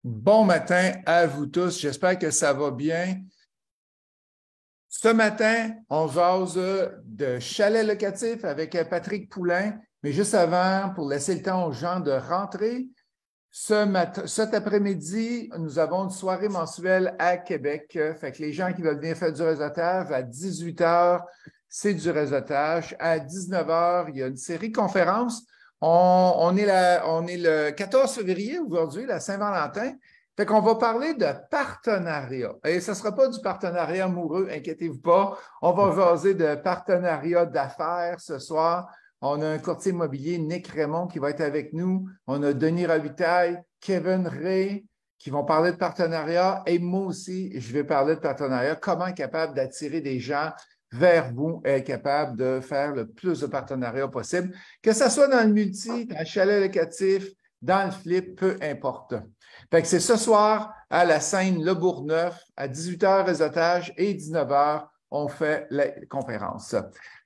Bon matin à vous tous. J'espère que ça va bien. Ce matin, on jase de chalet locatif avec Patrick Poulain. Mais juste avant, pour laisser le temps aux gens de rentrer, cet après-midi, nous avons une soirée mensuelle à Québec. Fait que les gens qui veulent venir faire du réseautage, à 18 heures, c'est du réseautage. À 19 heures, il y a une série de conférences. On est le 14 février aujourd'hui, la Saint-Valentin. Fait qu'on va parler de partenariat. Et ce ne sera pas du partenariat amoureux, inquiétez-vous pas. On va jaser de partenariat d'affaires ce soir. On a un courtier immobilier, Nick Raymond, qui va être avec nous. On a Denis Robitaille, Kevin Ray, qui vont parler de partenariat. Et moi aussi, je vais parler de partenariat. Comment être capable d'attirer des gens vers vous et être capable de faire le plus de partenariats possible, que ce soit dans le multi, dans le chalet locatif, dans le flip, peu importe. Fait que c'est ce soir à la scène Le Bourgneuf, à 18h réseautage et 19h, on fait la conférence.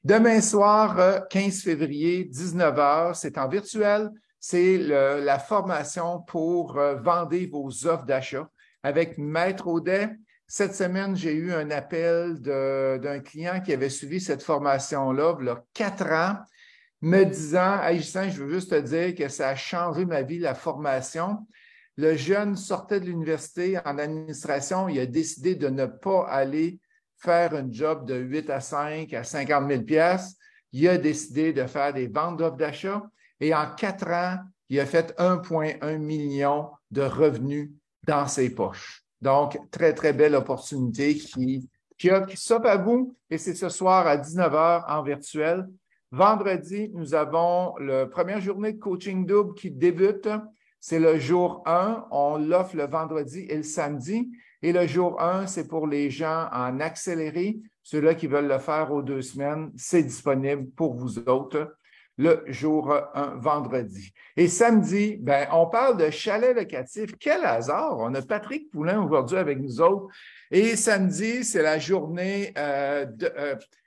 Demain soir, 15 février, 19h, c'est en virtuel. C'est la formation pour vendre vos offres d'achat avec Maître Audet. Cette semaine, j'ai eu un appel d'un client qui avait suivi cette formation-là, il y a 4 ans, me disant, hey, Justin, je veux juste te dire que ça a changé ma vie, la formation. Le jeune sortait de l'université en administration, il a décidé de ne pas aller faire un job de 8 à 5 à 50 000 $. Il a décidé de faire des ventes d'offres d'achat et en 4 ans, il a fait 1,1 million de revenus dans ses poches. Donc, très, très belle opportunité qui s'offre à vous et c'est ce soir à 19 h en virtuel. Vendredi, nous avons la première journée de coaching double qui débute. C'est le jour 1. On l'offre le vendredi et le samedi. Et le jour 1, c'est pour les gens en accéléré. Ceux-là qui veulent le faire aux 2 semaines, c'est disponible pour vous autres le jour 1, vendredi. Et samedi, on parle de chalet locatif. Quel hasard! On a Patrick Poulain aujourd'hui avec nous autres. Et samedi, c'est la journée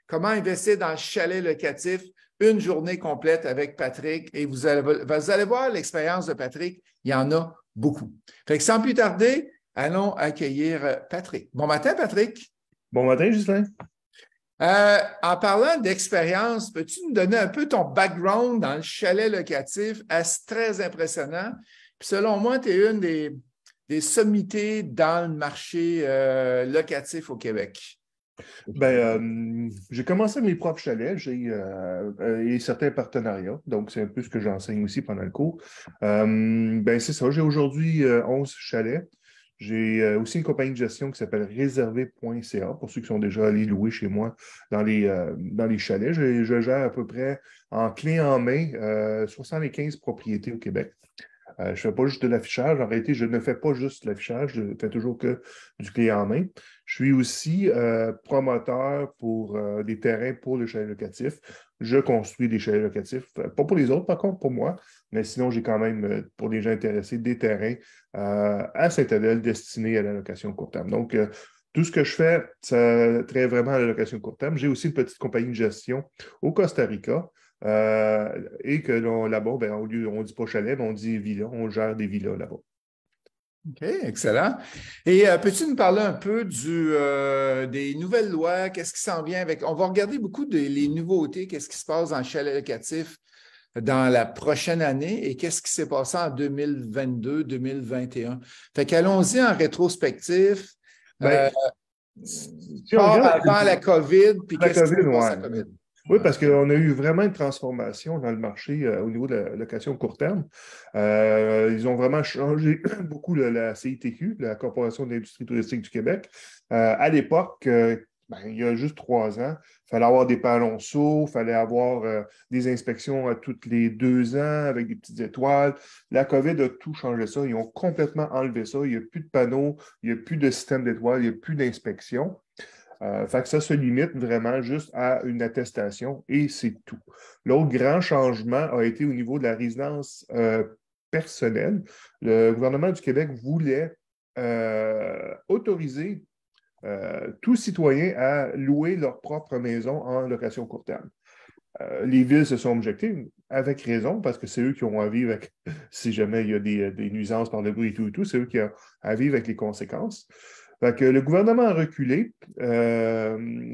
comment investir dans le chalet locatif. Une journée complète avec Patrick et vous allez voir l'expérience de Patrick. Il y en a beaucoup. Fait que sans plus tarder, allons accueillir Patrick. Bon matin, Patrick. Bon matin, Justin. En parlant d'expérience, peux-tu nous donner un peu ton background dans le chalet locatif? C'est très impressionnant. Puis selon moi, tu es une des sommités dans le marché locatif au Québec. J'ai commencé mes propres chalets, j'ai certains partenariats, donc c'est un peu ce que j'enseigne aussi pendant le cours. C'est ça, j'ai aujourd'hui 11 chalets. J'ai aussi une compagnie de gestion qui s'appelle réservé.ca, pour ceux qui sont déjà allés louer chez moi dans les chalets. Je gère à peu près en clé en main 75 propriétés au Québec. Je ne fais pas juste de l'affichage. En réalité, je ne fais pas juste de l'affichage, je ne fais toujours que du clé en main. Je suis aussi promoteur pour des terrains pour le chalet locatif. Je construis des chalets locatifs, pas pour les autres, par contre, pour moi, mais sinon, j'ai quand même, pour les gens intéressés, des terrains à Saint-Adèle destinés à la location court terme. Donc, tout ce que je fais, ça traite vraiment à la location court terme. J'ai aussi une petite compagnie de gestion au Costa Rica. Et que là-bas, on ne dit pas chalet, mais on dit villa. On gère des villas là-bas. OK, excellent. Et peux-tu nous parler un peu des nouvelles lois? Qu'est-ce qui s'en vient avec? On va regarder beaucoup les nouveautés, qu'est-ce qui se passe dans le chalet locatif dans la prochaine année et qu'est-ce qui s'est passé en 2022-2021. Fait qu'allons-y en rétrospectif. Si on regarde Avant la COVID, puis qu'est-ce qui s'est passé à la COVID? Oui, parce qu'on a eu vraiment une transformation dans le marché au niveau de la location court terme. Ils ont vraiment changé beaucoup la CITQ, la Corporation de l'industrie touristique du Québec. À l'époque, il y a juste 3 ans, il fallait avoir des panonceaux, il fallait avoir des inspections à toutes les 2 ans avec des petites étoiles. La COVID a tout changé ça. Ils ont complètement enlevé ça. Il n'y a plus de panneaux, il n'y a plus de système d'étoiles, il n'y a plus d'inspection. Fait que ça se limite vraiment juste à une attestation et c'est tout. L'autre grand changement a été au niveau de la résidence personnelle. Le gouvernement du Québec voulait autoriser tout citoyen à louer leur propre maison en location court terme. Les villes se sont objectées avec raison parce que c'est eux qui ont à vivre avec si jamais il y a des nuisances par le bruit et tout, c'est eux qui ont à vivre avec les conséquences. Fait que le gouvernement a reculé.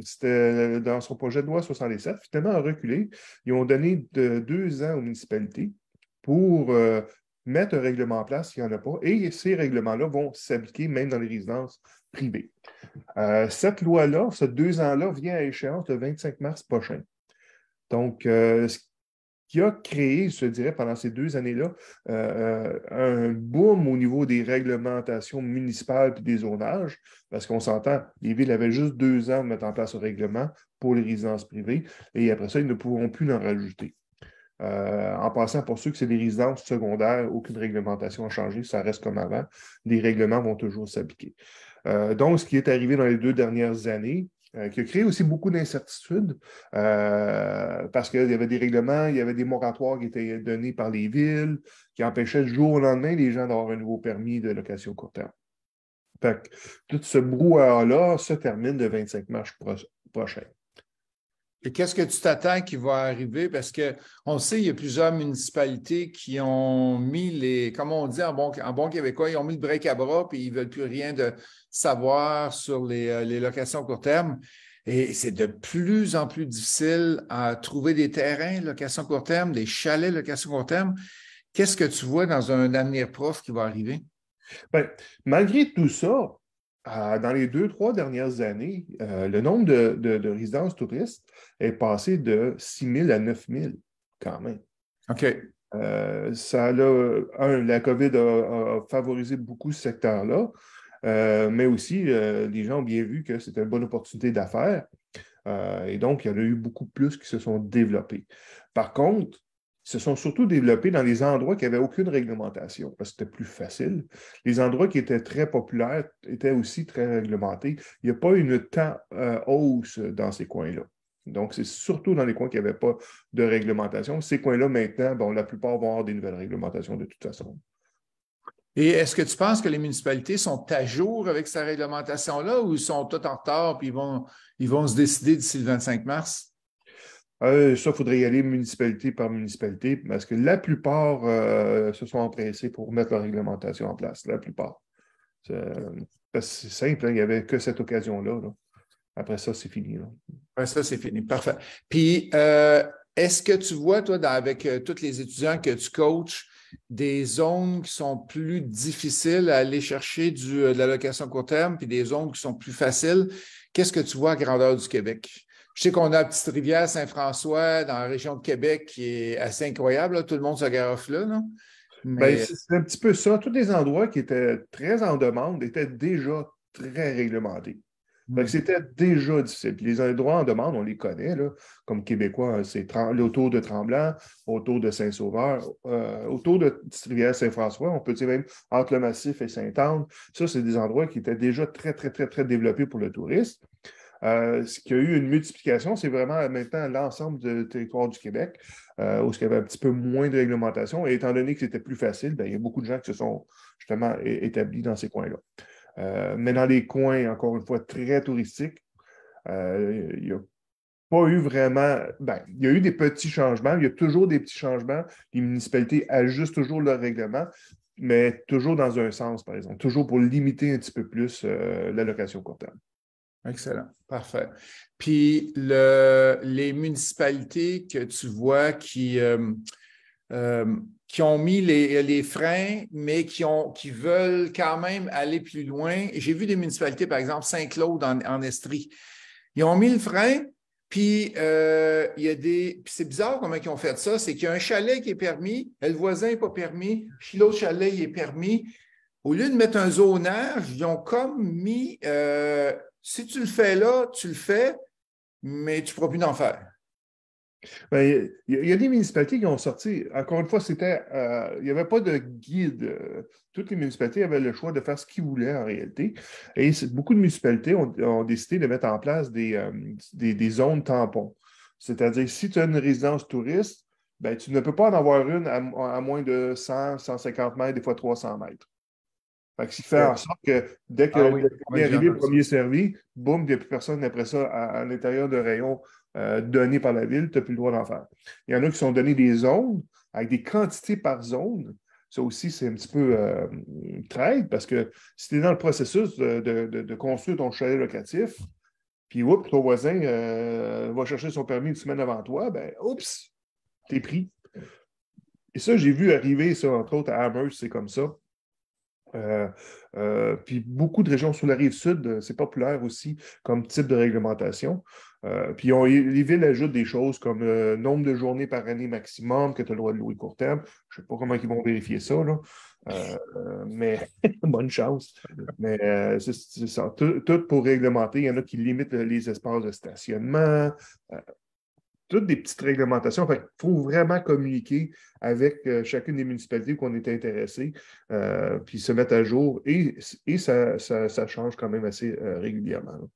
C'était dans son projet de loi 67, finalement a reculé. Ils ont donné 2 ans aux municipalités pour mettre un règlement en place s'il n'y en a pas. Et ces règlements-là vont s'appliquer même dans les résidences privées. Cette loi-là, ce 2 ans-là, vient à échéance le 25 mars prochain. Donc, ce qui a créé, je dirais, pendant ces 2 années-là, un boom au niveau des réglementations municipales et des zonages, parce qu'on s'entend, les villes avaient juste 2 ans de mettre en place un règlement pour les résidences privées, et après ça, ils ne pourront plus en rajouter. En passant, pour ceux que c'est des résidences secondaires, aucune réglementation n'a changé, ça reste comme avant. Les règlements vont toujours s'appliquer. Donc, ce qui est arrivé dans les 2 dernières années, qui a créé aussi beaucoup d'incertitudes, parce qu'il y avait des règlements, il y avait des moratoires qui étaient donnés par les villes, qui empêchaient du jour au lendemain les gens d'avoir un nouveau permis de location court terme. Fait que tout ce brouhaha-là se termine le 25 mars prochain. Et qu'est-ce que tu t'attends qui va arriver? Parce qu'on sait, il y a plusieurs municipalités qui ont mis comme on dit en bon québécois, ils ont mis le break à bras puis ils ne veulent plus rien de savoir sur les locations court terme. Et c'est de plus en plus difficile à trouver des terrains location court terme, des chalets location court terme. Qu'est-ce que tu vois dans un avenir proche qui va arriver? Bien, malgré tout ça, dans les 2, 3 dernières années, le nombre de résidences touristes est passé de 6 000 à 9 000, quand même. OK. La COVID a favorisé beaucoup ce secteur-là, mais aussi, les gens ont bien vu que c'était une bonne opportunité d'affaires. Et donc, il y en a eu beaucoup plus qui se sont développés. Par contre, ils se sont surtout développés dans les endroits qui n'avaient aucune réglementation, parce que c'était plus facile. Les endroits qui étaient très populaires étaient aussi très réglementés. Il n'y a pas eu une hausse dans ces coins-là. Donc, c'est surtout dans les coins qui n'avaient pas de réglementation. Ces coins-là, maintenant, bon, la plupart vont avoir des nouvelles réglementations de toute façon. Et est-ce que tu penses que les municipalités sont à jour avec cette réglementation-là ou ils sont tous en retard et ils vont se décider d'ici le 25 mars? Ça, il faudrait y aller municipalité par municipalité parce que la plupart se sont empressés pour mettre leur réglementation en place. La plupart. Parce que c'est simple, hein, il n'y avait que cette occasion-là. Là. Après ça, c'est fini. Là. Après ça, c'est fini. Parfait. Puis, est-ce que tu vois, toi, avec tous les étudiants que tu coaches, des zones qui sont plus difficiles à aller chercher de la location court terme, puis des zones qui sont plus faciles? Qu'est-ce que tu vois à grandeur du Québec? Je sais qu'on a la petite rivière Saint-François dans la région de Québec qui est assez incroyable. Là. Tout le monde se garofle là. Non? Ben, Mais c'est un petit peu ça. Tous les endroits qui étaient très en demande étaient déjà très réglementés. Fait que c'était déjà difficile. Puis les endroits en demande, on les connaît, là, comme Québécois, c'est autour de Tremblant, autour de Saint-Sauveur, autour de Rivière-Saint-François, on peut dire même entre le Massif et Sainte-Anne. Ça, c'est des endroits qui étaient déjà très, très, très, très développés pour le tourisme. Ce qui a eu une multiplication, c'est vraiment maintenant l'ensemble du territoire du Québec, où il y avait un petit peu moins de réglementation. Et étant donné que c'était plus facile, bien, il y a beaucoup de gens qui se sont justement établis dans ces coins-là. Mais dans les coins, encore une fois, très touristiques, il n'y a pas eu vraiment. Ben, il y a eu des petits changements, il y a toujours des petits changements. Les municipalités ajustent toujours leur règlement, mais toujours dans un sens, par exemple, toujours pour limiter un petit peu plus la location court terme. excellent, parfait. Puis les municipalités que tu vois qui ont mis les freins, mais qui veulent quand même aller plus loin. J'ai vu des municipalités, par exemple Saint-Claude en Estrie. Ils ont mis le frein, puis il y a puis c'est bizarre comment ils ont fait ça, c'est qu'il y a un chalet qui est permis, le voisin n'est pas permis, puis l'autre chalet il est permis. Au lieu de mettre un zonage, ils ont comme mis si tu le fais là, tu le fais, mais tu ne pourras plus d'en faire. Ben, il y a des municipalités qui ont sorti, encore une fois, il n'y avait pas de guide. Toutes les municipalités avaient le choix de faire ce qu'ils voulaient en réalité. Et beaucoup de municipalités ont décidé de mettre en place des zones tampons. C'est-à-dire, si tu as une résidence touriste, ben, tu ne peux pas en avoir une à moins de 100, 150 mètres, des fois 300 mètres. Fait que ce qui fait en sorte que dès que Ah oui, le oui, premier j'ai arrivé, le entendu ça. premier servi, boum, il n'y a plus personne après ça à l'intérieur de rayons donnés par la ville, tu n'as plus le droit d'en faire. Il y en a qui sont donnés des zones avec des quantités par zone. ça aussi, c'est un petit peu traite parce que si tu es dans le processus de construire ton chalet locatif, puis oups, ton voisin va chercher son permis une semaine avant toi, ben oups, t'es pris. Et ça, j'ai vu arriver ça, entre autres, à Amherst, c'est comme ça. Puis beaucoup de régions sur la rive sud, c'est populaire aussi comme type de réglementation. Puis les villes ajoutent des choses comme nombre de journées par année maximum que tu as le droit de louer court terme. Je ne sais pas comment ils vont vérifier ça, là. Mais bonne chance. Mais c'est ça. Tout pour réglementer. Il y en a qui limitent les espaces de stationnement. Toutes des petites réglementations. Il faut vraiment communiquer avec chacune des municipalités qu'on est intéressé, puis se mettre à jour. Et ça change quand même assez régulièrement. Là.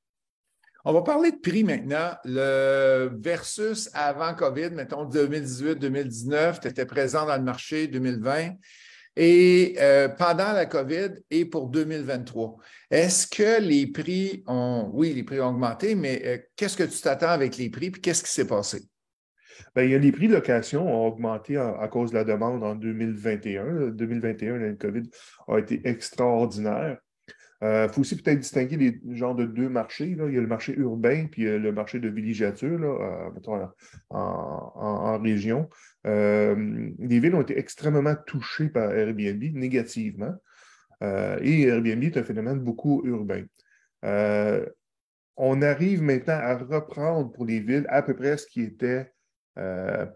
On va parler de prix maintenant. Le versus avant COVID, mettons 2018-2019, tu étais présent dans le marché 2020 et pendant la COVID et pour 2023. Est-ce que les prix oui, les prix ont augmenté, mais qu'est-ce que tu t'attends avec les prix puis qu'est-ce qui s'est passé? Bien, les prix de location ont augmenté à cause de la demande en 2021. 2021, l'année de COVID a été extraordinaire. Il faut aussi peut-être distinguer les genres de deux marchés. Là. Il y a le marché urbain puis le marché de villégiature, là, mettons, en région. Les villes ont été extrêmement touchées par Airbnb négativement. Et Airbnb est un phénomène beaucoup urbain. On arrive maintenant à reprendre pour les villes à peu près ce qui était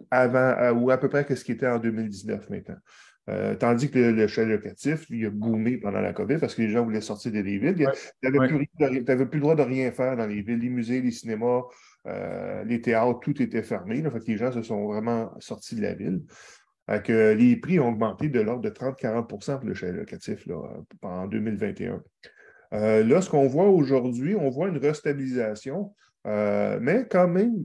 avant, ou à peu près ce qui était en 2019 maintenant. Tandis que le chalet locatif, il a boomé pendant la COVID parce que les gens voulaient sortir des villes. Tu n'avais plus le droit de rien faire dans les villes. Les musées, les cinémas, les théâtres, tout était fermé. Là, fait que les gens se sont vraiment sortis de la ville. Les prix ont augmenté de l'ordre de 30-40 pour le chalet locatif là, en 2021. Là, ce qu'on voit aujourd'hui, on voit une restabilisation, mais quand même,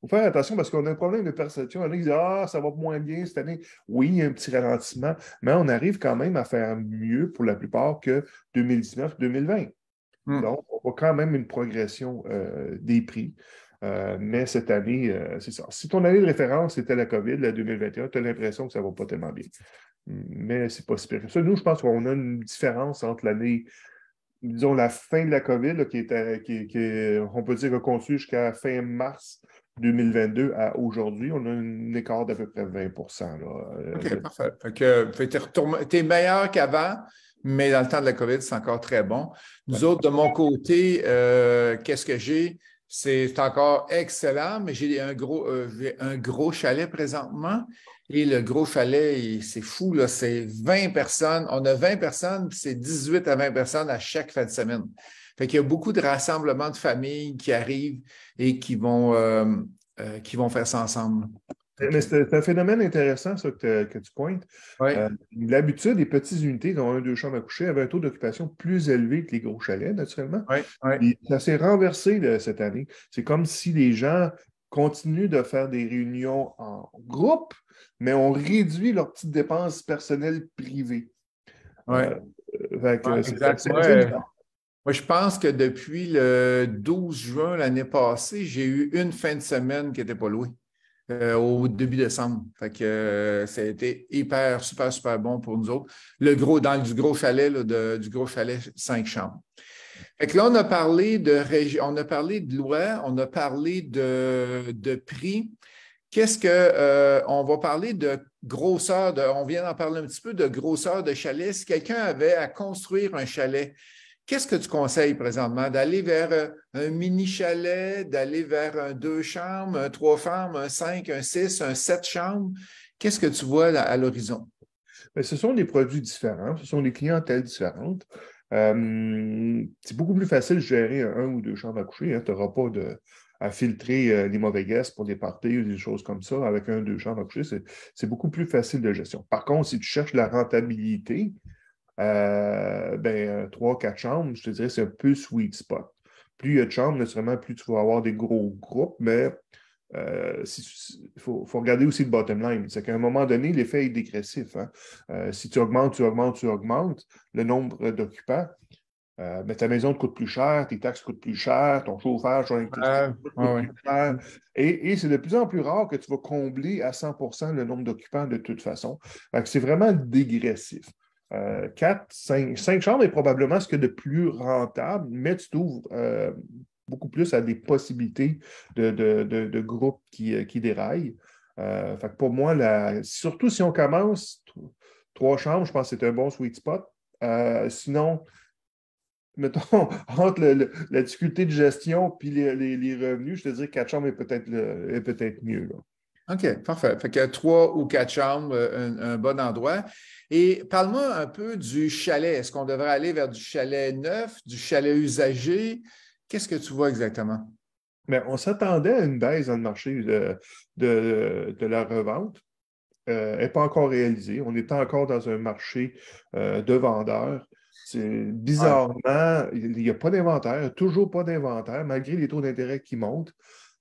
il faut faire attention parce qu'on a un problème de perception. Il y en a qui disent ah, ça va moins bien cette année. Oui, il y a un petit ralentissement, mais on arrive quand même à faire mieux pour la plupart que 2019-2020. Donc, on voit quand même une progression des prix. Mais cette année, c'est ça. Si ton année de référence était la COVID, la 2021, tu as l'impression que ça ne va pas tellement bien. Mais c'est pas si pire que ça. Nous, je pense qu'on a une différence entre l'année, disons, la fin de la COVID, là, on peut dire, a continué jusqu'à fin mars 2022 à aujourd'hui. On a un écart d'à peu près 20 là. OK, parfait. Tu es meilleur qu'avant, mais dans le temps de la COVID, c'est encore très bon. Nous autres, de mon côté, qu'est-ce que j'ai? C'est encore excellent, mais j'ai un gros chalet présentement. Et le gros chalet, c'est fou, là, c'est 20 personnes. On a 20 personnes, puis c'est 18 à 20 personnes à chaque fin de semaine. Fait qu'il y a beaucoup de rassemblements de familles qui arrivent et qui vont faire ça ensemble. Mais c'est un phénomène intéressant, ça, que tu pointes. Oui. L'habitude, les petites unités, dont un, deux chambres à coucher, avaient un taux d'occupation plus élevé que les gros chalets, naturellement. Oui, oui. Et ça s'est renversé cette année. C'est comme si les gens continuent de faire des réunions en groupe, mais ont réduit leurs petites dépenses personnelles privées. Oui. Exact. Moi, je pense que depuis le 12 juin l'année passée, j'ai eu une fin de semaine qui n'était pas louée. Au début décembre. Fait que ça a été super, super bon pour nous autres. Du gros chalet, là, du gros chalet 5 chambres. Fait que là, on a parlé de région, on a parlé de loi, on a parlé de prix. On va parler de grosseur, on vient d'en parler un petit peu de grosseur de chalet. Si quelqu'un avait à construire un chalet, qu'est-ce que tu conseilles présentement? D'aller vers un mini chalet, d'aller vers un 2 chambres, un 3 chambres, un 5, un 6, un 7 chambres? Qu'est-ce que tu vois à l'horizon? Bien, ce sont des produits différents, ce sont des clientèles différentes. C'est beaucoup plus facile de gérer un ou deux chambres à coucher. Hein. Tu n'auras pas à filtrer les mauvais guests pour des parties ou des choses comme ça. Avec un ou deux chambres à coucher, c'est beaucoup plus facile de gestion. Par contre, si tu cherches la rentabilité, 3, 4 chambres, je te dirais, c'est un peu sweet spot. Plus il y a de chambres, naturellement, plus tu vas avoir des gros groupes, mais il faut regarder aussi le bottom line. C'est qu'à un moment donné, l'effet est dégressif. Hein? Si tu augmentes le nombre d'occupants, Mais ta maison te coûte plus cher, tes taxes coûtent plus cher, ton chauffage, ton électricité coûte Ouais. plus cher. Et c'est de plus en plus rare que tu vas combler à 100% le nombre d'occupants de toute façon. Fait que c'est vraiment dégressif. 4, 5 chambres est probablement ce qu'il y a de plus rentable, mais tu t'ouvres beaucoup plus à des possibilités de groupes qui déraillent. Fait que pour moi, surtout si on commence 3 chambres, je pense que c'est un bon sweet spot. Sinon, mettons, entre la difficulté de gestion et les revenus, je te dirais que 4 chambres est peut-être mieux. Là. OK, parfait. Fait que 3 ou 4 chambres, un bon endroit. Et parle-moi un peu du chalet. Est-ce qu'on devrait aller vers du chalet neuf, du chalet usagé? Qu'est-ce que tu vois exactement? Mais on s'attendait à une baisse dans le marché de la revente. Elle n'est pas encore réalisée. On est encore dans un marché de vendeurs. Ouais. Bizarrement, il n'y a pas d'inventaire, toujours pas d'inventaire, malgré les taux d'intérêt qui montent.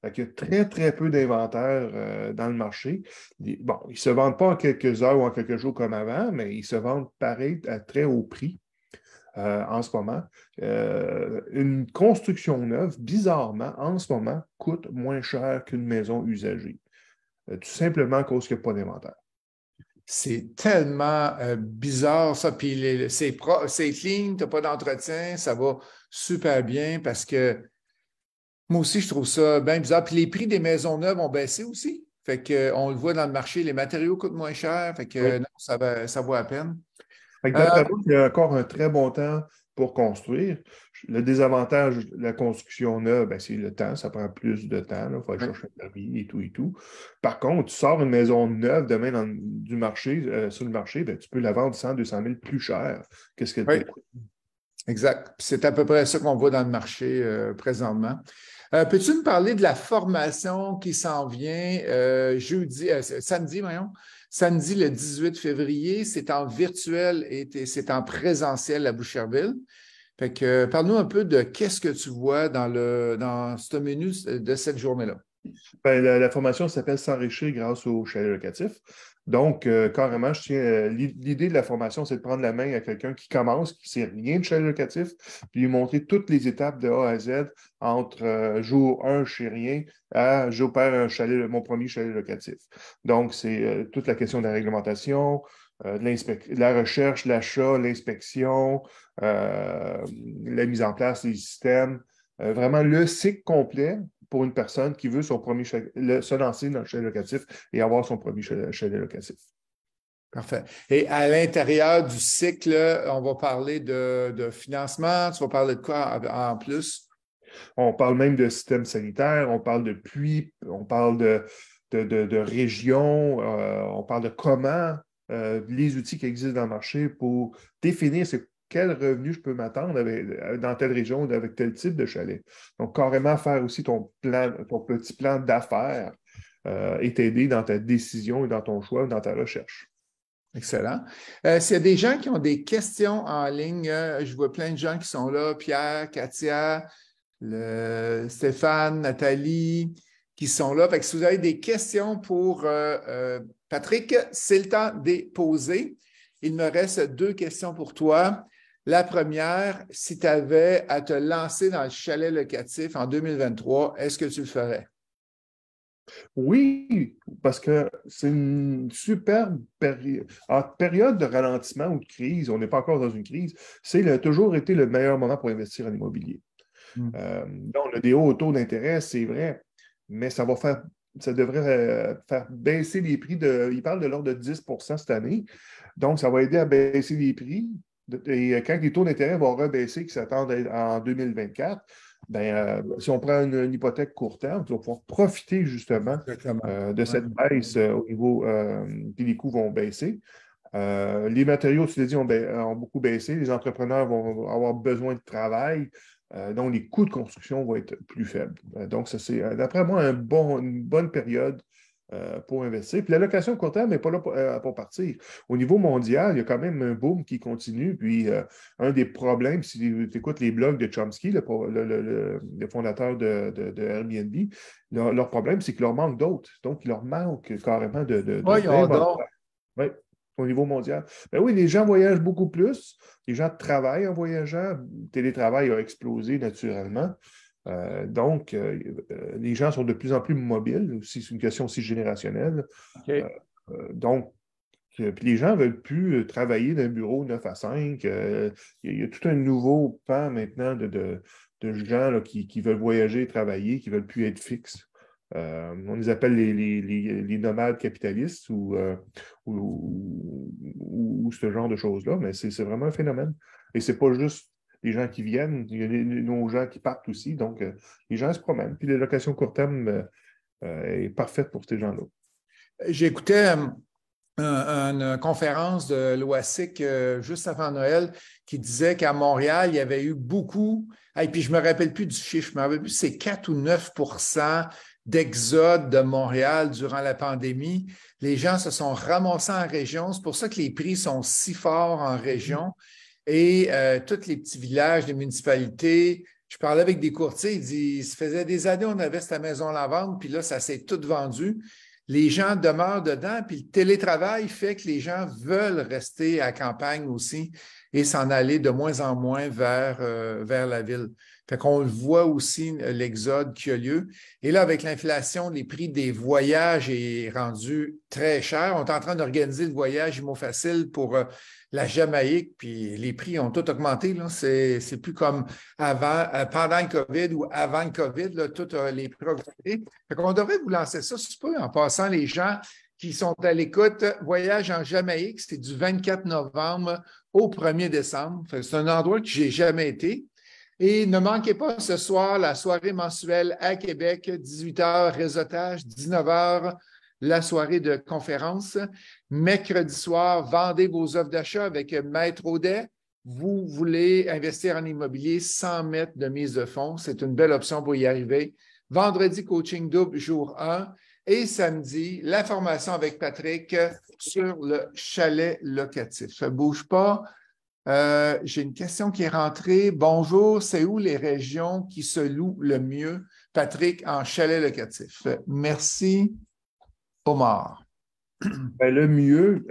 Il y a très, très peu d'inventaire dans le marché. Bon, ils ne se vendent pas en quelques heures ou en quelques jours comme avant, mais ils se vendent pareil à très haut prix en ce moment. Une construction neuve, bizarrement, en ce moment, coûte moins cher qu'une maison usagée. Tout simplement à cause qu'il n'y a pas d'inventaire. C'est tellement bizarre, ça. Puis c'est clean, tu n'as pas d'entretien, ça va super bien parce que moi aussi, je trouve ça bien bizarre. Puis les prix des maisons neuves ont baissé aussi. Fait que, on le voit dans le marché, les matériaux coûtent moins cher. Fait que Oui. non, ça vaut à peine. Fait que Euh, d'après moi, il y a encore un très bon temps pour construire. Le désavantage de la construction neuve, ben, c'est le temps. Ça prend plus de temps. Il faut aller ouais. chercher un permis et tout et tout. Par contre, tu sors une maison neuve demain du marché, sur le marché, ben, tu peux la vendre 100, 200 000 plus cher que ce qu'elle te Oui, coûte. exact. Puis c'est à peu près ça qu'on voit dans le marché présentement. Peux-tu me parler de la formation qui s'en vient samedi, voyons, samedi le 18 février? C'est en virtuel et c'est en présentiel à Boucherville. Fait que parle-nous un peu de qu'est-ce que tu vois dans ce menu de cette journée-là. Ben, la formation s'appelle S'enrichir grâce au chalet locatif. Donc, carrément, l'idée de la formation, c'est de prendre la main à quelqu'un qui commence, qui ne sait rien de chalet locatif, puis lui montrer toutes les étapes de A à Z entre jour 1 chez rien à j'opère mon premier chalet locatif. Donc, c'est toute la question de la réglementation, de la recherche, l'achat, l'inspection, la mise en place des systèmes, vraiment le cycle complet pour une personne qui veut se lancer dans le chalet locatif et avoir son premier chalet locatif. Parfait. Et à l'intérieur du cycle, on va parler de financement. Tu vas parler de quoi en plus? On parle même de système sanitaire, on parle de puits, on parle de région, on parle de comment les outils qui existent dans le marché pour définir quel revenu je peux m'attendre dans telle région avec tel type de chalet. Donc, carrément faire aussi ton petit plan d'affaires et t'aider dans ta décision et dans ton choix, dans ta recherche. Excellent. S'il y a des gens qui ont des questions en ligne, je vois plein de gens qui sont là, Pierre, Katia, Stéphane, Nathalie, qui sont là. Fait que si vous avez des questions pour Patrick, c'est le temps de les poser. Il me reste 2 questions pour toi. La première, si tu avais à te lancer dans le chalet locatif en 2023, est-ce que tu le ferais? Oui, parce que c'est une superbe période. En période de ralentissement ou de crise, on n'est pas encore dans une crise, toujours été le meilleur moment pour investir en immobilier. Hmm. Là, on a des hauts taux d'intérêt, c'est vrai, mais ça devrait faire baisser les prix il parle de l'ordre de 10% cette année. Donc, ça va aider à baisser les prix. Et quand les taux d'intérêt vont rebaisser, qui s'attendent en 2024, ben, si on prend une hypothèque court terme, tu vas pouvoir profiter justement Exactement. de Ouais. cette baisse au niveau, puis les coûts vont baisser. Les matériaux, tu l'as dit, ont beaucoup baissé. Les entrepreneurs vont avoir besoin de travail. Donc, les coûts de construction vont être plus faibles. Donc, ça, c'est, d'après moi, une bonne période pour investir. Puis la location court terme n'est pas là pour partir. Au niveau mondial, il y a quand même un boom qui continue. Puis un des problèmes, si tu écoutes les blogs de Chomsky, le fondateur de Airbnb, leur problème, c'est qu'il leur manque d'autres. Donc, il leur manque carrément Voyons d'inventaire. donc. Oui. au niveau mondial. Ben oui, les gens voyagent beaucoup plus. Les gens travaillent en voyageant. Le télétravail a explosé naturellement. Donc, les gens sont de plus en plus mobiles. Aussi, c'est une question aussi générationnelle. OK. Donc, puis les gens ne veulent plus travailler d'un bureau 9 à 5. Il y a tout un nouveau pan maintenant de gens là, qui veulent voyager et travailler, qui ne veulent plus être fixes. On les appelle les nomades capitalistes ou ce genre de choses-là, mais c'est vraiment un phénomène. Et ce n'est pas juste les gens qui viennent, il y a nos gens qui partent aussi. Donc, les gens se promènent. Puis, les locations court terme est parfaite pour ces gens-là. J'écoutais une conférence de l'OASIC juste avant Noël qui disait qu'à Montréal, il y avait eu beaucoup, et puis je ne me rappelle plus du chiffre, je me rappelle plus, c'est 4 ou 9% d'exode de Montréal durant la pandémie. Les gens se sont ramassés en région. C'est pour ça que les prix sont si forts en région. Et tous les petits villages, les municipalités, je parlais avec des courtiers, ils disent, ça faisait des années on avait cette maison-là à vendre, puis là, ça s'est tout vendu. Les gens demeurent dedans, puis le télétravail fait que les gens veulent rester à campagne aussi et s'en aller de moins en moins vers la ville. Fait qu'on le voit aussi, l'exode qui a lieu. Et là, avec l'inflation, les prix des voyages est rendu très cher. On est en train d'organiser le voyage Imo Facile pour la Jamaïque, puis les prix ont tout augmenté. Là. C'est plus comme avant, pendant le COVID ou avant le COVID, là, les prix ont augmenté. Fait qu'on devrait vous lancer ça, si tu peux, en passant les gens qui sont à l'écoute. Voyage en Jamaïque, c'est du 24 novembre au 1er décembre. C'est un endroit que je n'ai jamais été. Et ne manquez pas ce soir la soirée mensuelle à Québec, 18h, réseautage, 19h, la soirée de conférence. Mercredi soir, vendez vos offres d'achat avec Maître Audet. Vous voulez investir en immobilier sans mettre de mise de fonds. C'est une belle option pour y arriver. Vendredi, coaching double, jour 1. Et samedi, la formation avec Patrick sur le chalet locatif. Ça ne bouge pas. J'ai une question qui est rentrée. Bonjour, c'est où les régions qui se louent le mieux, Patrick, en chalet locatif? Merci, Omar. Ben, le mieux,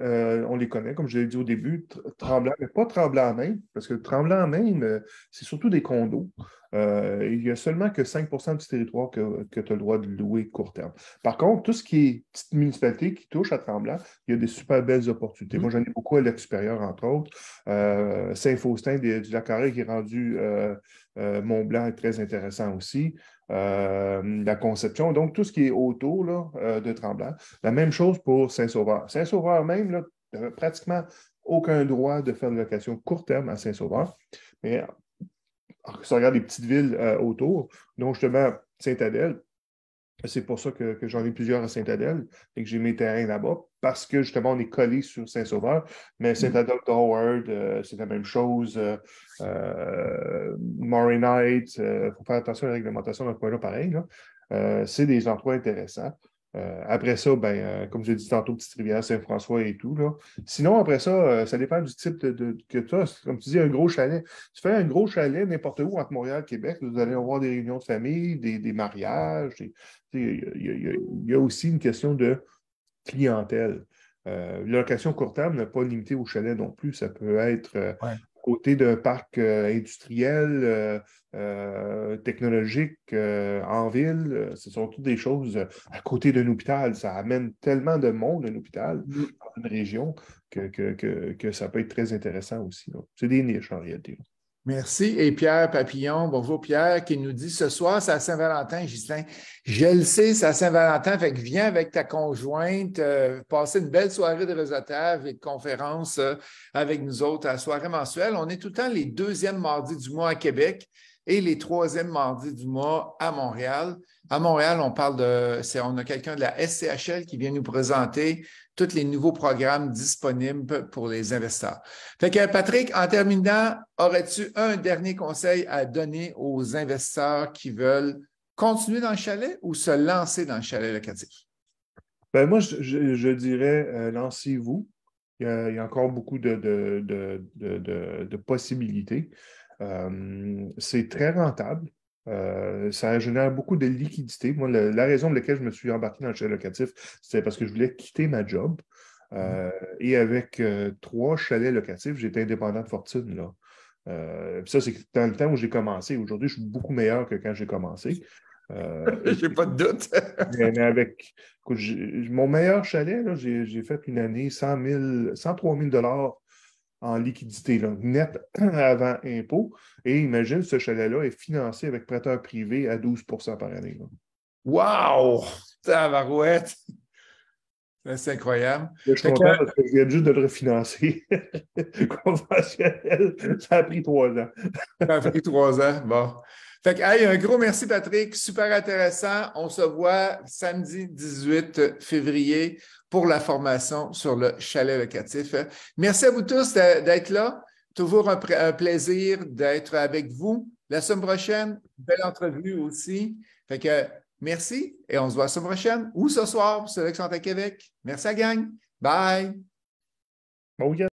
on les connaît, comme je l'ai dit au début, Tremblant, mais pas Tremblant-Main, parce que Tremblant-Main, c'est surtout des condos. Il n'y a seulement que 5% du territoire que tu as le droit de louer court terme. Par contre, tout ce qui est petite municipalité qui touche à Tremblant, il y a des super belles opportunités. Moi, j'en ai beaucoup à Lac-Supérieur, entre autres. Saint-Faustin du Lac-Carré qui est rendu Mont-Blanc est très intéressant aussi. La Conception, donc tout ce qui est autour là, de Tremblant. La même chose pour Saint-Sauveur. Saint-Sauveur même, là, tu n'avais pratiquement aucun droit de faire de location court terme à Saint-Sauveur. Mais si on regarde les petites villes autour, dont justement Saint-Adèle, c'est pour ça que j'en ai plusieurs à Saint-Adèle et que j'ai mes terrains là-bas, parce que justement, on est collé sur Saint-Sauveur. Mais Saint-Adèle d'Howard, c'est la même chose. Murray Knight, il faut faire attention à la réglementation dans ce coin-là, pareil. Là. C'est des endroits intéressants. Après ça, comme j'ai dit tantôt, Petite-Rivière, Saint-François et tout. Là. Sinon, après ça, ça dépend du type que tu as. Comme tu dis, un gros chalet. Tu fais un gros chalet n'importe où entre Montréal et Québec, vous allez avoir des réunions de famille, des mariages. Il y a aussi une question de clientèle. La location court terme n'est pas limitée au chalet non plus. Ça peut être Ouais. côté d'un parc industriel, technologique en ville. Ce sont toutes des choses à côté d'un hôpital. Ça amène tellement de monde, un hôpital, dans une région, que ça peut être très intéressant aussi. C'est des niches en réalité. Merci. Et Pierre Papillon, bonjour Pierre, qui nous dit ce soir, c'est à Saint-Valentin, Ghislain. Je le sais, c'est à Saint-Valentin, fait que viens avec ta conjointe, passer une belle soirée de réseautage et de conférence avec nous autres à la soirée mensuelle. On est tout le temps les deuxièmes mardis du mois à Québec et les troisièmes mardis du mois à Montréal. À Montréal, on a quelqu'un de la SCHL qui vient nous présenter tous les nouveaux programmes disponibles pour les investisseurs. Fait que Patrick, en terminant, aurais-tu un dernier conseil à donner aux investisseurs qui veulent continuer dans le chalet ou se lancer dans le chalet locatif? Moi, je dirais, lancez-vous. Il y a encore beaucoup de possibilités. C'est très rentable. Ça génère beaucoup de liquidités. Moi, la raison pour laquelle je me suis embarqué dans le chalet locatif, c'est parce que je voulais quitter ma job. Et avec 3 chalets locatifs, j'étais indépendant de fortune, là. Puis ça, c'est dans le temps où j'ai commencé. Aujourd'hui, je suis beaucoup meilleur que quand j'ai commencé. J'ai pas de doute. Mais avec écoute, mon meilleur chalet, là, j'ai fait une année 103 000 en liquidité, là, net avant impôt. Et imagine, ce chalet-là est financé avec prêteur privé à 12 par année, là. Wow! Tabarouette! C'est incroyable. Je suis Fait content que, parce que je viens juste de le refinancer conventionnel. Ça a pris 3 ans. ça a pris 3 ans. Bon. Fait que, hey, un gros merci, Patrick. Super intéressant. On se voit samedi 18 février pour la formation sur le chalet locatif. Merci à vous tous d'être là. Toujours un plaisir d'être avec vous. La semaine prochaine, belle entrevue aussi. Fait que merci et on se voit la semaine prochaine ou ce soir pour ceux qui sont à Québec. Merci à la gang. Bye. Bon week-end.